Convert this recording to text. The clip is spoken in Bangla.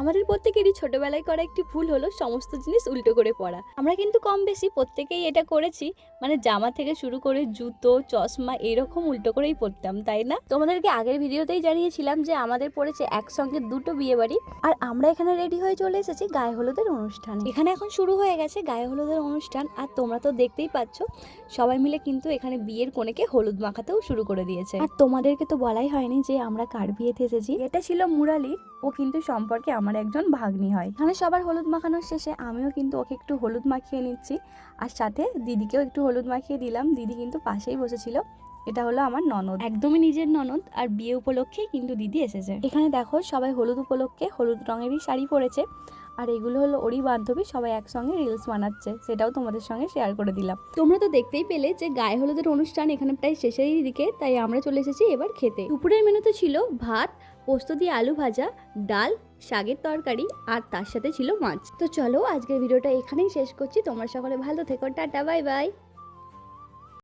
আমাদের প্রত্যেকেরই ছোটবেলায় করা একটি ভুল হলো সমস্ত জিনিস উল্টো করে পরা। আমরা কিন্তু কম বেশি প্রত্যেকেই এটা করেছি, মানে জামা থেকে শুরু করে জুতো, চশমা এরকম উল্টো করেই পরতাম, তাই না? তোমাদেরকে আগের ভিডিওতেই জানিয়েছিলাম যে আমাদের পড়েছে একসঙ্গে দুটো বিয়ে বাড়ি, আর আমরা এখানে রেডি হয়ে চলে এসেছি গায়ে হলুদের অনুষ্ঠানে। এখানে এখন শুরু হয়ে গেছে গায়ে হলুদের অনুষ্ঠান, আর তোমরা তো দেখতেই পাচ্ছ সবাই মিলে কিন্তু এখানে বিয়ের কনেকে হলুদ মাখাতেও শুরু করে দিয়েছে। আর তোমাদেরকে তো বলাই হয়নি যে আমরা কার বিয়েতে এসেছি। এটা ছিল মুরালির, ও কিন্তু সম্পর্কে আমার একজন ভাগ্নি হয়। এখানে সবার হলুদ মাখানোর শেষে আমিও কিন্তু ওকে একটু হলুদ মাখিয়ে নিচ্ছি, আর সাথে দিদিকেও একটু হলুদ মাখিয়ে দিলাম। দিদি কিন্তু পাশেই বসেছিল। এটা হলো আমার ননদ, একদমই নিজের ননদ, আর বিয়ে উপলক্ষেই কিন্তু দিদি এসেছে। এখানে দেখো সবাই হলুদ উপলক্ষে হলুদ রঙেরই শাড়ি পরেছে, আর এগুলো হলো ওরই বান্ধবী, সবাই একসঙ্গে রিলস বানাচ্ছে, সেটাও তোমাদের সঙ্গে শেয়ার করে দিলাম। তোমরা তো দেখতেই পেলে যে গায়ে হলুদের অনুষ্ঠান এখানে প্রায় শেষের দিকে, তাই আমরা চলে এসেছি এবার খেতে। দুপুরের মেনুতে ছিল ভাত, পোস্ত দিয়ে আলু ভাজা, ডাল, শাকের তরকারি, আর তার সাথে ছিল মাছ। তো চলো আজকের ভিডিওটা এখানেই শেষ করছি। তোমরা সকলে ভালো থেকো, টাটা, বাই বাই।